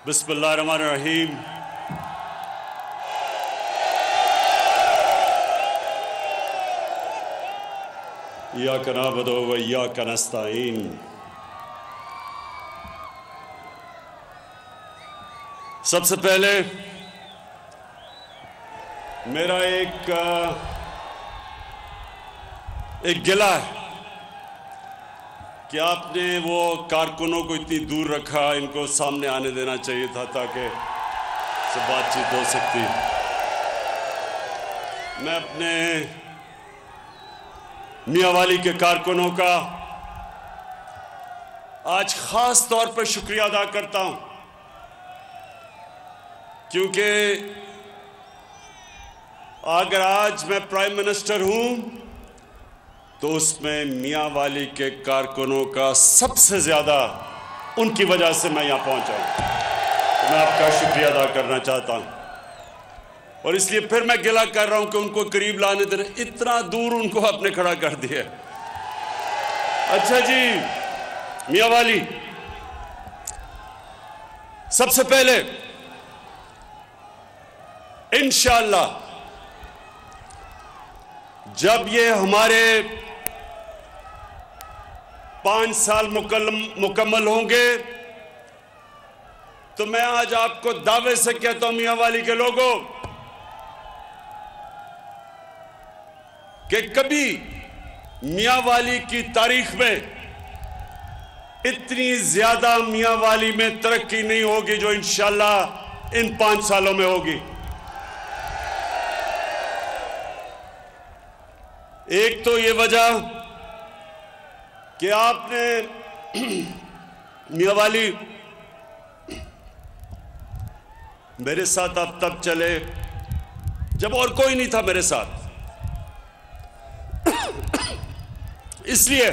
بسم اللہ الرحمن الرحیم۔ ایاک نعبد و ایاک نستعین۔ سب سے پہلے میرا ایک گلہ ہے کہ آپ نے وہ کارکنوں کو اتنی دور رکھا، ان کو سامنے آنے دینا چاہیے تھا تاکہ سے بات چیت ہو سکتی۔ میں اپنے میاں والی کے کارکنوں کا آج خاص طور پر شکریہ ادا کرتا ہوں، کیونکہ اگر آج میں پرائم منسٹر ہوں تو اس میں میاں والی کے کارکنوں کا سب سے زیادہ ان کی وجہ سے میں یہاں پہنچا ہوں۔ میں آپ کا شکریہ ادا کرنا چاہتا ہوں، اور اس لیے پھر میں گلہ کر رہا ہوں کہ ان کو قریب لانے دینا، اتنا دور ان کو آپ نے کھڑا کر دیا۔ اچھا جی، میاں والی، سب سے پہلے انشاءاللہ جب یہ ہمارے 5 سال مکمل ہوں گے تو میں آج آپ کو دعوے سے کہتا ہوں میاں والی کے لوگوں کہ کبھی میاں والی کی تاریخ میں اتنی زیادہ میاں والی میں ترقی نہیں ہوگی جو انشاءاللہ ان 5 سالوں میں ہوگی۔ ایک تو یہ وجہ کہ آپ نے میاں والی میرے ساتھ اب تک چلے جب اور کوئی نہیں تھا میرے ساتھ، اس لیے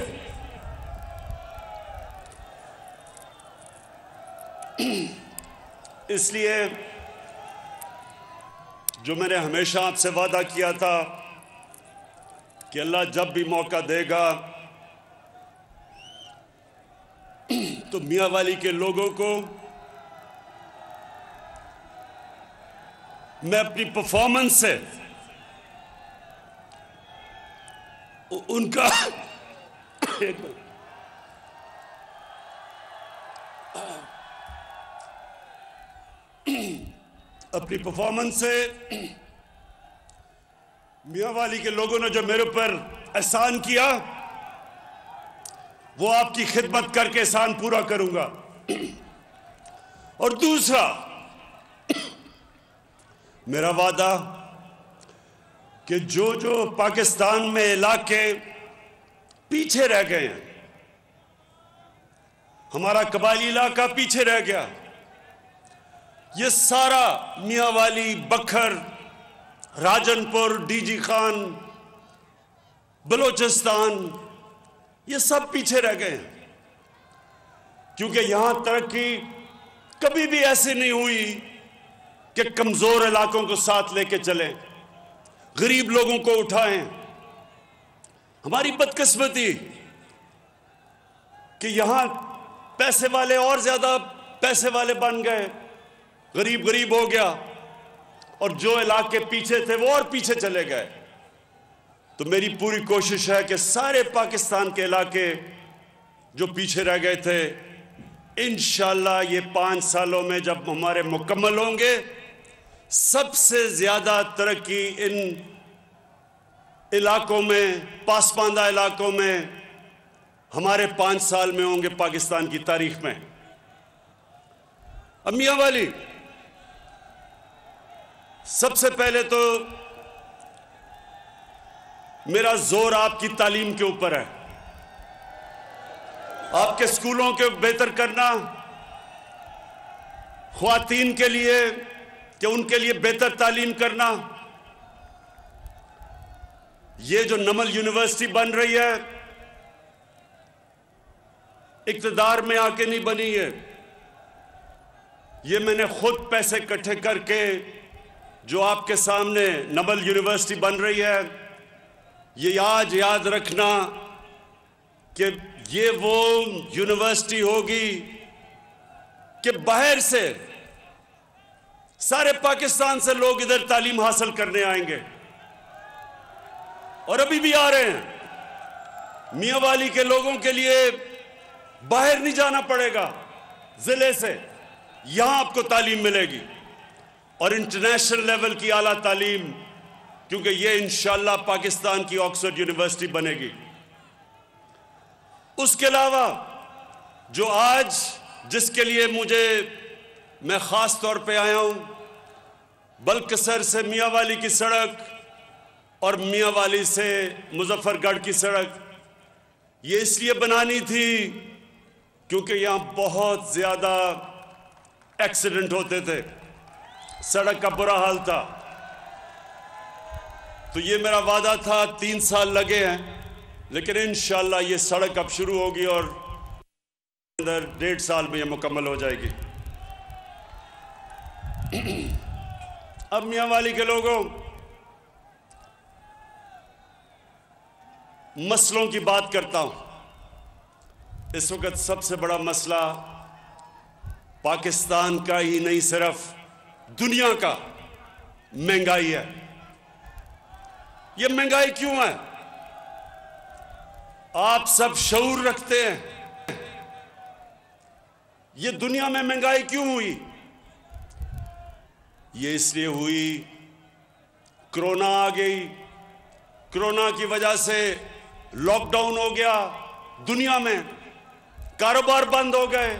جو میں نے ہمیشہ آپ سے وعدہ کیا تھا کہ اللہ جب بھی موقع دے گا تو میاں والی کے لوگوں کو میں اپنی پرفارمنس سے ان کا اپنی پرفارمنس سے میاں والی کے لوگوں نے جو میرے اوپر احسان کیا وہ آپ کی خدمت کر کے احسان پورا کروں گا۔ اور دوسرا میرا وعدہ کہ جو پاکستان میں علاقے پیچھے رہ گئے ہیں، ہمارا قبائلی علاقہ پیچھے رہ گیا، یہ سارا میاں والی، بکھر، راجن پور، ڈی جی خان، بلوچستان، یہ سب پیچھے رہ گئے ہیں، کیونکہ یہاں ترقی کبھی بھی ایسی نہیں ہوئی کہ کمزور علاقوں کو ساتھ لے کے چلیں، غریب لوگوں کو اٹھائیں۔ ہماری بدقسمتی کہ یہاں پیسے والے اور زیادہ پیسے والے بن گئے، غریب ہو گیا، اور جو علاقے پیچھے تھے وہ اور پیچھے چلے گئے۔ تو میری پوری کوشش ہے کہ سارے پاکستان کے علاقے جو پیچھے رہ گئے تھے انشاءاللہ یہ 5 سالوں میں جب ہمارے مکمل ہوں گے، سب سے زیادہ ترقی ان علاقوں میں، پاسماندہ علاقوں میں ہمارے 5 سال میں ہوں گے پاکستان کی تاریخ میں۔ اب میاں والی، سب سے پہلے تو میرا زور آپ کی تعلیم کے اوپر ہے، آپ کے اسکولوں کے بہتر کرنا، خواتین کے لیے کہ ان کے لیے بہتر تعلیم کرنا۔ یہ جو نمل یونیورسٹی بن رہی ہے اقتدار میں آ کے نہیں بنی ہے، یہ میں نے خود پیسے اکٹھے کر کے جو آپ کے سامنے نمل یونیورسٹی بن رہی ہے، یہ آج یاد رکھنا کہ یہ وہ یونیورسٹی ہوگی کہ باہر سے سارے پاکستان سے لوگ ادھر تعلیم حاصل کرنے آئیں گے اور ابھی بھی آ رہے ہیں. میاں والی کے لوگوں کے لیے باہر نہیں جانا پڑے گا ضلع سے, یہاں آپ کو تعلیم ملے گی اور انٹرنیشنل لیول کی اعلیٰ تعلیم, کیونکہ یہ انشاءاللہ پاکستان کی آکسفورڈ یونیورسٹی بنے گی. اس کے علاوہ جو آج جس کے لیے میں خاص طور پہ آیا ہوں, بلکسر سے میاں والی کی سڑک اور میاں والی سے مظفر گڑھ کی سڑک, یہ اس لیے بنانی تھی کیونکہ یہاں بہت زیادہ ایکسیڈنٹ ہوتے تھے, سڑک کا برا حال تھا. تو یہ میرا وعدہ تھا, 3 سال لگے ہیں لیکن انشاءاللہ یہ سڑک اب شروع ہوگی اور اندر 1.5 سال میں یہ مکمل ہو جائے گی. اب میاں والی کے لوگوں, مسئلوں کی بات کرتا ہوں. اس وقت سب سے بڑا مسئلہ پاکستان کا ہی نہیں صرف دنیا کا مہنگائی ہے. یہ مہنگائی کیوں ہے؟ آپ سب شعور رکھتے ہیں یہ دنیا میں مہنگائی کیوں ہوئی؟ یہ اس لیے ہوئی, کرونا آ گئی, کرونا کی وجہ سے لاک ڈاؤن ہو گیا دنیا میں, کاروبار بند ہو گئے,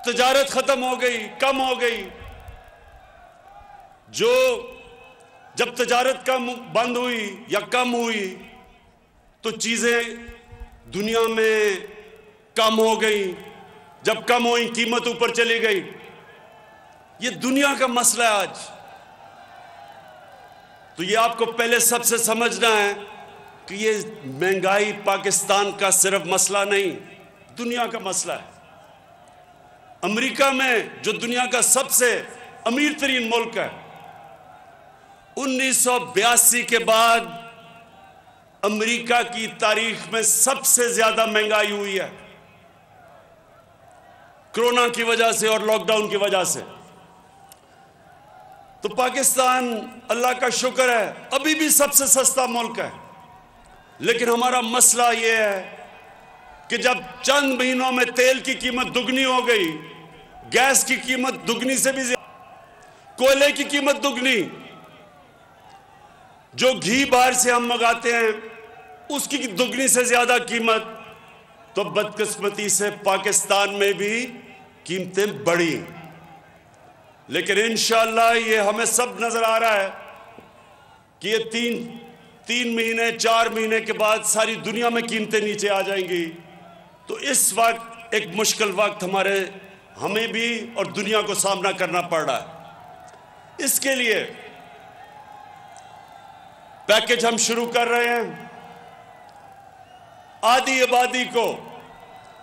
تجارت ختم ہو گئی, کم ہو گئی. جب تجارت بند ہوئی یا کم ہوئی تو چیزیں دنیا میں کم ہو گئی, جب کم ہوئی قیمت اوپر چلی گئی. یہ دنیا کا مسئلہ ہے آج. تو یہ آپ کو پہلے سب سے سمجھنا ہے کہ یہ مہنگائی پاکستان کا صرف مسئلہ نہیں, دنیا کا مسئلہ ہے. امریکہ میں جو دنیا کا سب سے امیر ترین ملک ہے, 1982 کے بعد امریکہ کی تاریخ میں سب سے زیادہ مہنگائی ہوئی ہے, کرونا کی وجہ سے اور لاک ڈاؤن کی وجہ سے. تو پاکستان اللہ کا شکر ہے ابھی بھی سب سے سستا ملک ہے, لیکن ہمارا مسئلہ یہ ہے کہ جب چند مہینوں میں تیل کی قیمت دگنی ہو گئی, گیس کی قیمت دگنی سے بھی زیادہ, کوئلے کی قیمت دگنی, جو گھی باہر سے ہم منگاتے ہیں اس کی دگنی سے زیادہ قیمت, تو بدقسمتی سے پاکستان میں بھی قیمتیں بڑھی. لیکن انشاءاللہ یہ ہمیں سب نظر آ رہا ہے کہ یہ تین مہینے 4 مہینے کے بعد ساری دنیا میں قیمتیں نیچے آ جائیں گی. تو اس وقت ایک مشکل وقت ہمیں بھی اور دنیا کو سامنا کرنا پڑ رہا ہے. اس کے لیے پیکج ہم شروع کر رہے ہیں. آدھی آبادی کو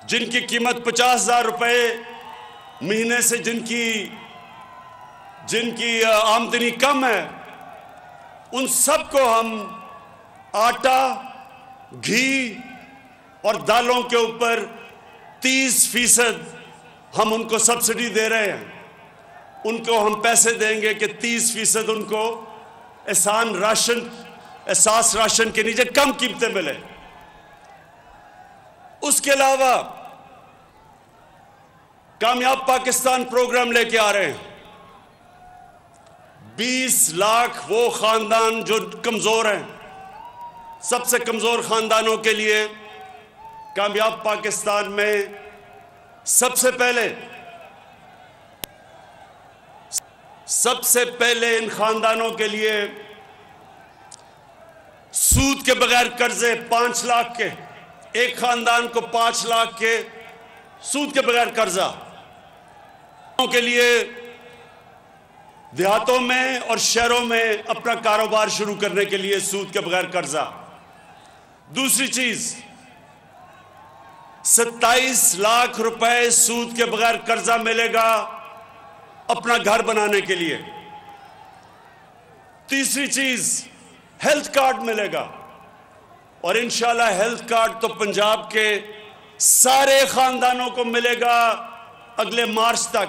جن کی قیمت 50,000 روپے مہینے سے جن کی آمدنی کم ہے, ان سب کو ہم آٹا, گھی اور دالوں کے اوپر 30% ہم ان کو سبسڈی دے رہے ہیں. ان کو ہم پیسے دیں گے کہ 30% ان کو احساس راشن کے نیچے کم قیمتیں ملے. اس کے علاوہ کامیاب پاکستان پروگرام لے کے آ رہے ہیں. 20 لاکھ وہ خاندان جو کمزور ہیں, سب سے کمزور خاندانوں کے لیے کامیاب پاکستان میں سب سے پہلے ان خاندانوں کے لیے سود کے بغیر قرضے 5 لاکھ کے, ایک خاندان کو 5 لاکھ کے سود کے بغیر قرضہ کے لیے دیہاتوں میں اور شہروں میں اپنا کاروبار شروع کرنے کے لیے سود کے بغیر قرضہ. دوسری چیز 27 لاکھ روپے سود کے بغیر قرضہ ملے گا اپنا گھر بنانے کے لیے. تیسری چیز ہیلتھ کارڈ ملے گا, اور انشاءاللہ ہیلتھ کارڈ تو پنجاب کے سارے خاندانوں کو ملے گا اگلے مارچ تک.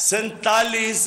47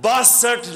62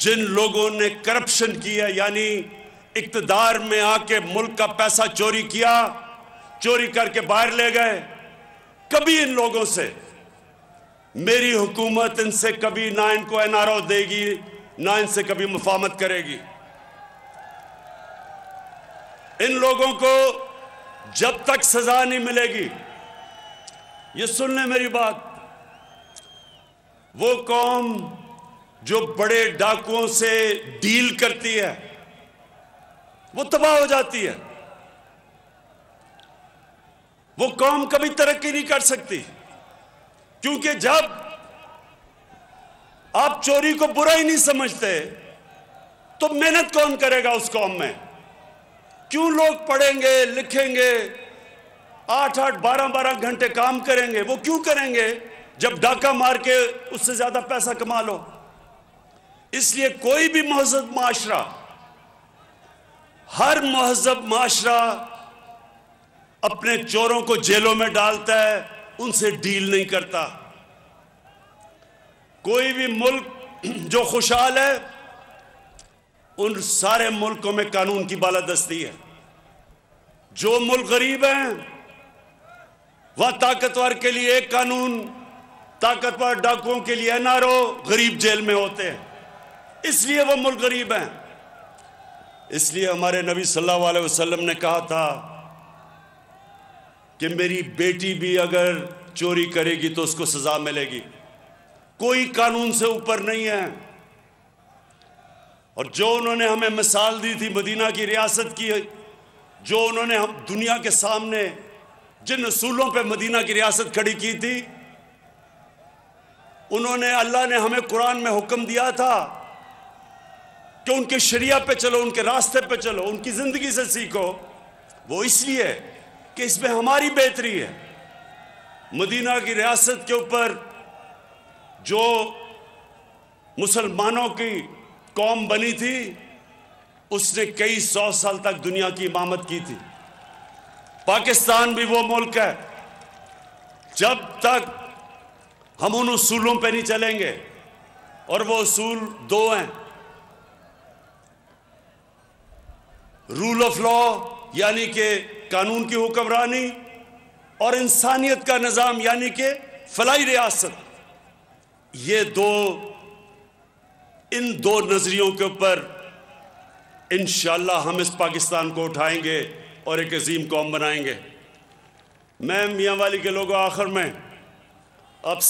جن لوگوں نے کرپشن کی ہے، یعنی اقتدار میں آ کے ملک کا پیسہ چوری کیا، چوری کر کے باہر لے گئے، کبھی ان لوگوں سے میری حکومت ان سے کبھی نہ ان کو این آر او دے گی، نہ ان سے کبھی مفاہمت کرے گی۔ ان لوگوں کو جب تک سزا نہیں ملے گی، یہ سن لیں میری بات، وہ قوم جو بڑے ڈاکوؤں سے ڈیل کرتی ہے وہ تباہ ہو جاتی ہے۔ وہ قوم کبھی ترقی نہیں کر سکتی، کیونکہ جب آپ چوری کو برا ہی نہیں سمجھتے تو محنت کون کرے گا اس قوم میں؟ کیوں لوگ پڑھیں گے، لکھیں گے، 8-8 12-12 گھنٹے کام کریں گے؟ وہ کیوں کریں گے جب ڈاکہ مار کے اس سے زیادہ پیسہ کما لو؟ اس لیے کوئی بھی مہذب معاشرہ، ہر مہذب معاشرہ اپنے چوروں کو جیلوں میں ڈالتا ہے، ان سے ڈیل نہیں کرتا۔ کوئی بھی ملک جو خوشحال ہے، ان سارے ملکوں میں قانون کی بالادستی ہے۔ جو ملک غریب ہیں وہاں طاقتور کے لیے ایک قانون، طاقتور ڈاکوؤں کے لیے این آر او، غریب جیل میں ہوتے ہیں، اس لیے وہ ملک غریب ہیں۔ اس لیے ہمارے نبی صلی اللہ علیہ وسلم نے کہا تھا کہ میری بیٹی بھی اگر چوری کرے گی تو اس کو سزا ملے گی، کوئی قانون سے اوپر نہیں ہے۔ اور جو انہوں نے ہمیں مثال دی تھی مدینہ کی ریاست کی، جو انہوں نے ہم دنیا کے سامنے جن اصولوں پہ مدینہ کی ریاست کھڑی کی تھی، انہوں نے، اللہ نے ہمیں قرآن میں حکم دیا تھا کہ ان کے شریعہ پہ چلو، ان کے راستے پہ چلو، ان کی زندگی سے سیکھو۔ وہ اس لیے کہ اس میں ہماری بہتری ہے۔ مدینہ کی ریاست کے اوپر جو مسلمانوں کی قوم بنی تھی، اس نے کئی 100 سال تک دنیا کی امامت کی تھی۔ پاکستان بھی وہ ملک ہے، جب تک ہم ان اصولوں پہ نہیں چلیں گے، اور وہ اصول 2 ہیں: رول آف لا یعنی کہ قانون کی حکمرانی، اور انسانیت کا نظام یعنی کہ فلاحی ریاست۔ ان دو نظریوں کے اوپر انشاءاللہ ہم اس پاکستان کو اٹھائیں گے اور ایک عظیم قوم بنائیں گے۔ میں میاں والی کے لوگوں، آخر میں آپ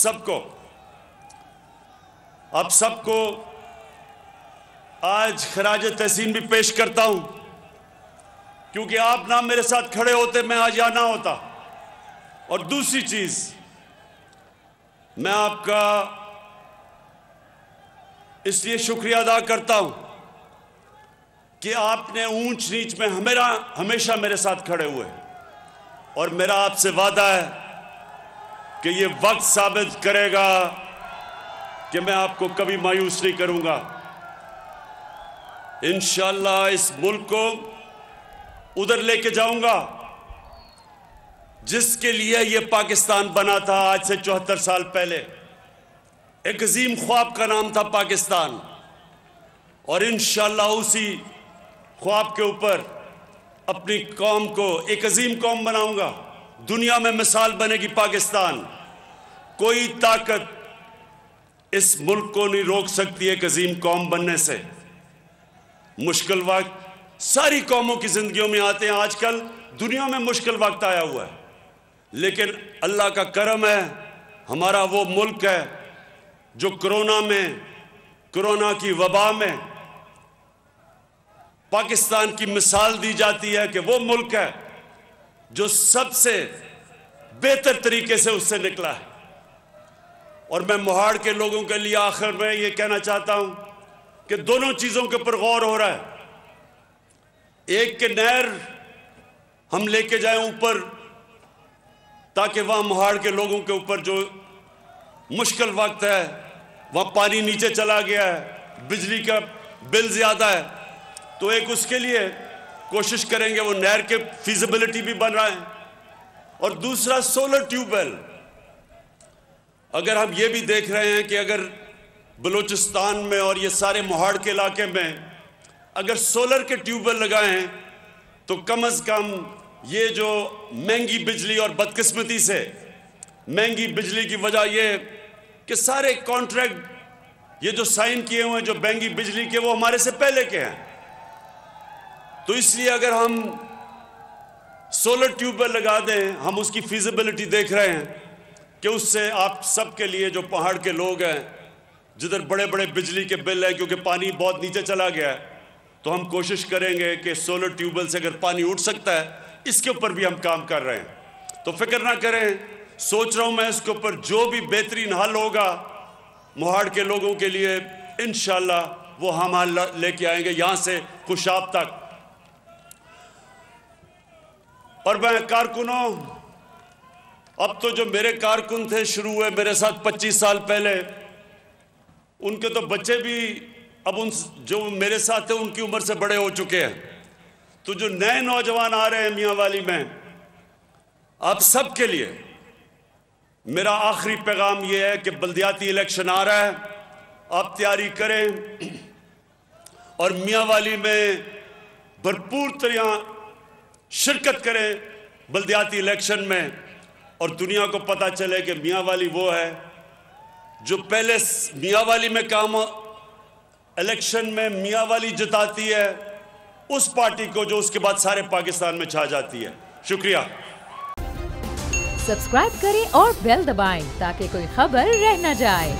سب کو آج خراج تحسین بھی پیش کرتا ہوں، کیونکہ آپ نہ میرے ساتھ کھڑے ہوتے میں آج یہاں نہ ہوتا۔ اور دوسری چیز، میں آپ کا اس لیے شکریہ ادا کرتا ہوں کہ آپ نے اونچ نیچ میں ہمیشہ میرے ساتھ کھڑے ہوئے، اور میرا آپ سے وعدہ ہے کہ یہ وقت ثابت کرے گا کہ میں آپ کو کبھی مایوس نہیں کروں گا۔ انشاءاللہ اس ملک کو ادھر لے کے جاؤں گا جس کے لیے یہ پاکستان بنا تھا آج سے 74 سال پہلے۔ ایک عظیم خواب کا نام تھا پاکستان، اور انشاءاللہ اسی خواب کے اوپر اپنی قوم کو ایک عظیم قوم بناؤں گا۔ دنیا میں مثال بنے گی پاکستان۔ کوئی طاقت اس ملک کو نہیں روک سکتی ایک عظیم قوم بننے سے۔ مشکل وقت ساری قوموں کی زندگیوں میں آتے ہیں، آج کل دنیا میں مشکل وقت آیا ہوا ہے، لیکن اللہ کا کرم ہے، ہمارا وہ ملک ہے جو کرونا کی وبا میں پاکستان کی مثال دی جاتی ہے کہ وہ ملک ہے جو سب سے بہتر طریقے سے اس سے نکلا ہے۔ اور میں مہاڑ کے لوگوں کے لیے آخر میں یہ کہنا چاہتا ہوں کہ دونوں چیزوں کے اوپر غور ہو رہا ہے۔ ایک کہ نہر ہم لے کے جائیں اوپر، تاکہ وہاں مہاڑ کے لوگوں کے اوپر جو مشکل وقت ہے، وہاں پانی نیچے چلا گیا ہے، بجلی کا بل زیادہ ہے، تو ایک اس کے لیے کوشش کریں گے، وہ نہر کے فیزیبلٹی بھی بن رہا ہے۔ اور دوسرا سولر ٹیوب ویل، اگر ہم یہ بھی دیکھ رہے ہیں کہ اگر بلوچستان میں اور یہ سارے موہاڑ کے علاقے میں اگر سولر کے ٹیوب ویل لگائے ہیں تو کم از کم یہ جو مہنگی بجلی اور بدقسمتی سے مہنگی بجلی کی وجہ یہ کہ سارے کانٹریکٹ یہ جو سائن کیے ہوئے ہیں جو مہنگی بجلی کے وہ ہمارے سے پہلے کے ہیں. تو اس لیے اگر ہم سولر ٹیوب ویل لگا دیں, ہم اس کی فیزیبلٹی دیکھ رہے ہیں کہ اس سے آپ سب کے لیے جو پہاڑ کے لوگ ہیں جدھر بڑے بڑے بجلی کے بل ہیں کیونکہ پانی بہت نیچے چلا گیا ہے, تو ہم کوشش کریں گے کہ سولر ٹیوب ویل سے اگر پانی اٹھ سکتا ہے اس کے اوپر بھی ہم کام کر رہے ہیں. تو فکر نہ کریں, سوچ رہا ہوں میں اس کے اوپر جو بھی بہترین حل ہوگا موہاڑ کے لوگوں کے لیے انشاءاللہ وہ ہم حل لے کے آئیں گے یہاں سے خوشاب تک. اور میں کارکنوں, اب تو جو میرے کارکن تھے شروع ہوئے میرے ساتھ 25 سال پہلے, ان کے تو بچے بھی اب ان جو میرے ساتھ تھے ان کی عمر سے بڑے ہو چکے ہیں. تو جو نئے نوجوان آ رہے ہیں میاں والی میں, آپ سب کے لیے میرا آخری پیغام یہ ہے کہ بلدیاتی الیکشن آ رہا ہے, آپ تیاری کریں اور میاں والی میں بھرپور طرح شرکت کریں بلدیاتی الیکشن میں, اور دنیا کو پتہ چلے کہ میاں والی وہ ہے جو پہلے میاں والی میں کام الیکشن میں میاں والی جتاتی ہے اس پارٹی کو جو اس کے بعد سارے پاکستان میں چھا جاتی ہے. شکریہ. سبسکرائب کریں اور بیل دبائیں تاکہ کوئی خبر رہ نہ جائے.